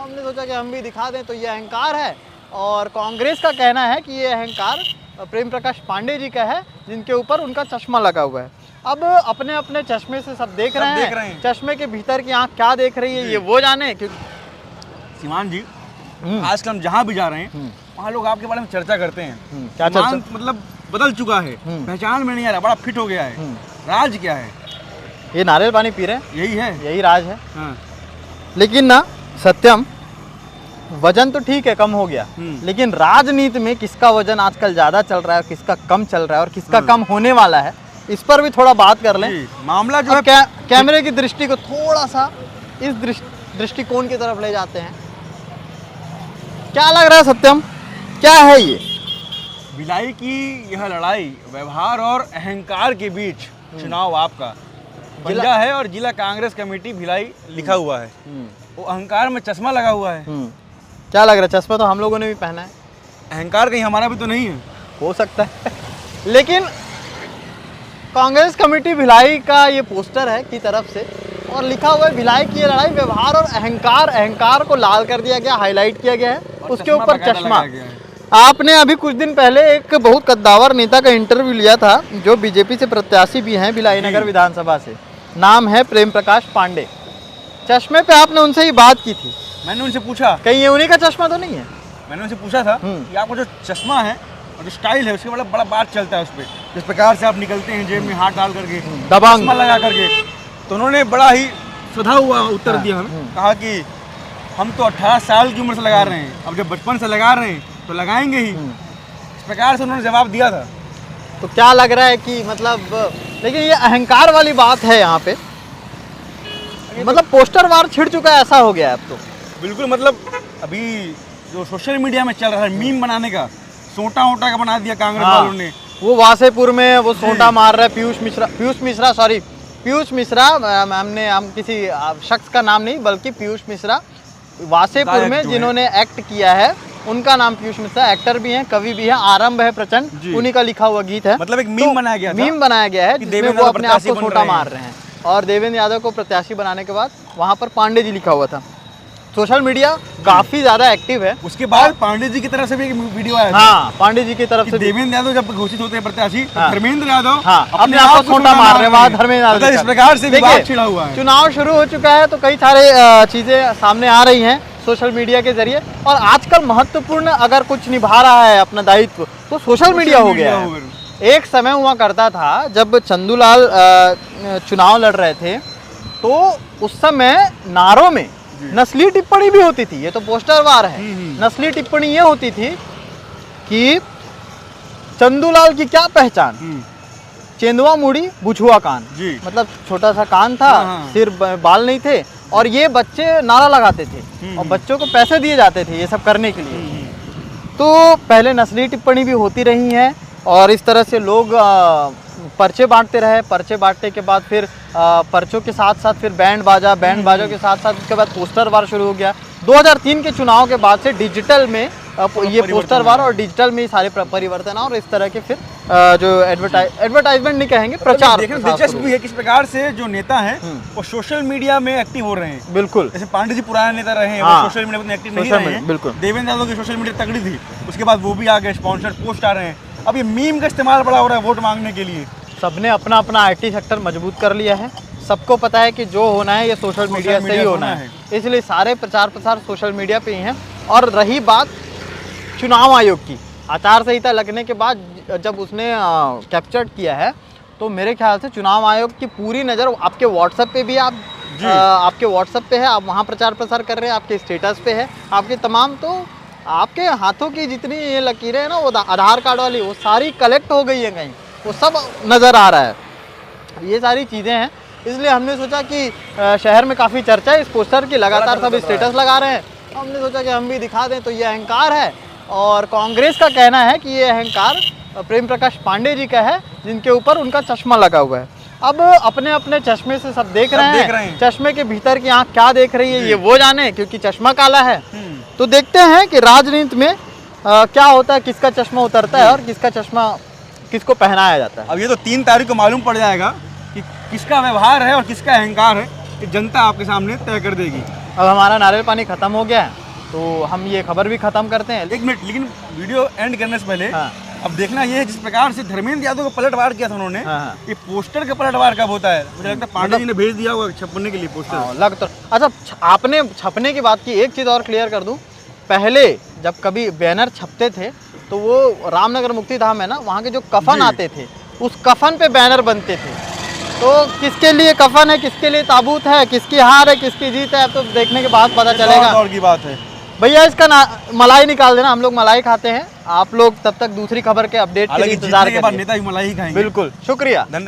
हमने सोचा कि हम भी दिखा दें। तो ये अहंकार है और कांग्रेस का कहना है कि ये अहंकार प्रेम प्रकाश पांडे जी का है, जिनके ऊपर उनका चश्मा लगा हुआ है। अब अपने अपने चश्मे से सब देख रहे हैं। चश्मे के भीतर की आंख क्या देख रही है ये वो जाने। क्योंकि सीमान जी, आजकल हम जहाँ भी जा रहे हैं वहाँ लोग आपके बारे में चर्चा करते हैं। क्या चर्चा? मतलब बदल चुका है, पहचान में नहीं आ रहा, बड़ा फिट हो गया है। राज क्या है? ये नारियल पानी पी रहे हैं, यही है, यही राज है। हाँ। लेकिन ना सत्यम, वजन तो ठीक है कम हो गया, लेकिन राजनीति में किसका वजन आजकल ज्यादा चल रहा है और किसका कम चल रहा है और किसका कम होने वाला है, इस पर भी थोड़ा बात कर लें। मामला जो है कैमरे की दृष्टि को थोड़ा सा इस दृष्टिकोण की तरफ ले जाते हैं। क्या लग रहा है सत्यम, क्या है ये? भिलाई की यह लड़ाई व्यवहार और अहंकार के बीच चुनाव आपका पंजा है और जिला कांग्रेस कमेटी भिलाई लिखा हुआ है। वो अहंकार में चश्मा लगा हुआ है। क्या लग रहा है? चश्मा तो हम लोगों ने भी पहना है। अहंकार कहीं हमारा भी तो नहीं है? हो सकता है लेकिन कांग्रेस कमेटी भिलाई का ये पोस्टर है की तरफ से और लिखा हुआ है भिलाई की ये लड़ाई व्यवहार और अहंकार को लाल कर दिया गया, हाईलाइट किया गया है, उसके ऊपर चश्मा। आपने अभी कुछ दिन पहले एक बहुत कद्दावर नेता का इंटरव्यू लिया था जो बीजेपी से प्रत्याशी भी हैं भिलाई नगर विधानसभा से, नाम है प्रेम प्रकाश पांडे। चश्मे पे आपने उनसे ही बात की थी। मैंने उनसे पूछा कहीं ये उन्हीं का चश्मा तो नहीं है? मैंने उनसे पूछा था कि आपका जो चश्मा है और जो स्टाइल है उसके बड़ा बात चलता है उस पर, जिस प्रकार से आप निकलते हैं जेब में हाथ डाल करके, चश्मा लगा करके, तो उन्होंने बड़ा ही सुधा हुआ उत्तर दिया हमें। कहा कि हम तो 18 साल की उम्र से लगा रहे हैं, अब जब बचपन से लगा रहे हैं तो लगाएंगे ही। इस प्रकार से उन्होंने जवाब दिया था। तो क्या लग रहा है कि मतलब, लेकिन ये अहंकार वाली बात है यहाँ पे, मतलब पोस्टर वार छिड़ चुका है, ऐसा हो गया है अब तो। बिल्कुल, मतलब अभी जो सोशल मीडिया में चल रहा है मीम बनाने का, सोटा ओटा का बना दिया कांग्रेस वालों ने। वो वासेपुर में वो सोटा मार रहा है पीयूष मिश्रा, हम किसी शख्स का नाम नहीं बल्कि पीयूष मिश्रा वासेपुर में जिन्होंने एक्ट किया है, उनका नाम पीयूष मिश्रा, एक्टर भी हैं, कवि भी हैं, आरंभ है प्रचंड, उन्हीं का लिखा हुआ गीत है। मतलब एक मीम बनाया गया था, मीम बनाया गया है जिसमें वो अपने आप को सोटा मार रहे हैं और देवेंद्र यादव को प्रत्याशी बनाने के बाद वहाँ पर पांडे जी लिखा हुआ था। सोशल मीडिया काफी ज्यादा एक्टिव है। उसके बाद पांडे जी की तरफ से भी एक वीडियो आया था। हाँ, पांडे जी की तरफ से देवेंद्र यादव जब घोषित होते हैं प्रत्याशी, धर्मेंद्र यादव अपने आप को सोटा मार रहे हैं, धर्मेंद्र यादव इस प्रकार से विवाद छिड़ा हुआ है। चुनाव शुरू हो चुका है तो कई सारे चीजें सामने आ रही हैं सोशल मीडिया के जरिए, और आजकल महत्वपूर्ण अगर कुछ निभा रहा है अपना दायित्व तो सोशल मीडिया हो गया है। एक समय हुआ करता था जब चंदूलाल चुनाव लड़ रहे थे तो उस समय नारों में नस्ली टिप्पणी भी होती थी। ये तो पोस्टर वार है। नस्ली टिप्पणी ये होती थी कि चंदूलाल की क्या पहचान, चेंदुआ मुड़ी बुझुआ कान, मतलब छोटा सा कान था, सिर बाल नहीं थे, और ये बच्चे नारा लगाते थे और बच्चों को पैसे दिए जाते थे ये सब करने के लिए। तो पहले नस्ली टिप्पणी भी होती रही है और इस तरह से लोग पर्चे बांटते रहे। पर्चे बांटने के बाद फिर पर्चों के साथ साथ फिर बैंड बाजों के साथ साथ उसके बाद पोस्टर वार शुरू हो गया। 2003 के चुनाव के बाद से डिजिटल में ये पोस्टर वार और डिजिटल में सारे परिवर्तन और इस तरह के फिर जो एडवर्टाइजमेंट नहीं कहेंगे, प्रचार। दिलचस्प भी है किस प्रकार से जो नेता हैं वो सोशल मीडिया में एक्टिव हो रहे हैं। बिल्कुल, जैसे पांडे जी पुराने नेता रहे हैं, वो सोशल मीडिया में एक्टिव नहीं रहे हैं। बिल्कुल, देवेंद्र यादव की सोशल मीडिया तगड़ी थी, उसके बाद वो भी आ गए, स्पॉन्सर्ड पोस्ट आ रहे हैं। अब ये मीम का इस्तेमाल बड़ा हो रहा है वोट मांगने के लिए। सबने अपना अपना आईटी सेक्टर मजबूत कर लिया है। सबको पता है कि जो होना है ये सोशल मीडिया से ही होना है, इसलिए सारे प्रचार प्रसार सोशल मीडिया पे ही हैं। और रही बात चुनाव आयोग की, आचार संहिता लगने के बाद जब उसने कैप्चर्ड किया है तो मेरे ख्याल से चुनाव आयोग की पूरी नज़र आपके व्हाट्सएप पे भी आपके व्हाट्सएप पे है, आप वहाँ प्रचार प्रसार कर रहे हैं, आपके स्टेटस पे है, आपके तमाम, तो आपके हाथों की जितनी ये लकीरें हैं ना वो आधार कार्ड वाली, वो सारी कलेक्ट हो गई है कहीं, वो सब नज़र आ रहा है। ये सारी चीज़ें हैं, इसलिए हमने सोचा कि शहर में काफ़ी चर्चा है इस पोस्टर की, लगातार सब स्टेटस लगा रहे हैं। हमने सोचा कि हम भी दिखा दें। तो ये अहंकार है और कांग्रेस का कहना है कि ये अहंकार प्रेम प्रकाश पांडे जी का है, जिनके ऊपर उनका चश्मा लगा हुआ है। अब अपने अपने चश्मे से सब देख रहे हैं। चश्मे के भीतर की आंख क्या देख रही है ये वो जाने, क्योंकि चश्मा काला है। तो देखते हैं कि राजनीति में क्या होता है, किसका चश्मा उतरता है और किसका चश्मा किसको पहनाया जाता है। अब ये तो 3 तारीख को मालूम पड़ जाएगा कि किसका व्यवहार है और किसका अहंकार है, कि जनता आपके सामने तय कर देगी। अब हमारा नारियल पानी खत्म हो गया है, तो हम ये खबर भी खत्म करते हैं। 1 मिनट, लेकिन वीडियो एंड करने से पहले हाँ। अब देखना ये है, जिस प्रकार से धर्मेंद्र यादव को पलटवार किया था उन्होंने, हाँ। ये पोस्टर का पलटवार कब होता है? मुझे लगता है पांडे जी ने भेज दिया होगा छपने के लिए पोस्टर। हाँ, लग तो अच्छा, आपने छपने की बात की, एक चीज़ और क्लियर कर दूं, पहले जब कभी बैनर छपते थे तो वो रामनगर मुक्ति धाम है ना, वहाँ के जो कफन जी। आते थे उस कफन पे बैनर बनते थे। तो किसके लिए कफन है, किसके लिए ताबूत है, किसकी हार है, किसकी जीत है, अब तो देखने के बाद पता चलेगा। और की बात है भैया इसका मलाई निकाल देना, हम लोग मलाई खाते हैं, आप लोग तब तक दूसरी खबर के अपडेट के लिए इंतजार के बाद करिए। नेता ही मलाई ही खाएंगे। बिल्कुल, शुक्रिया। धन्यवाद।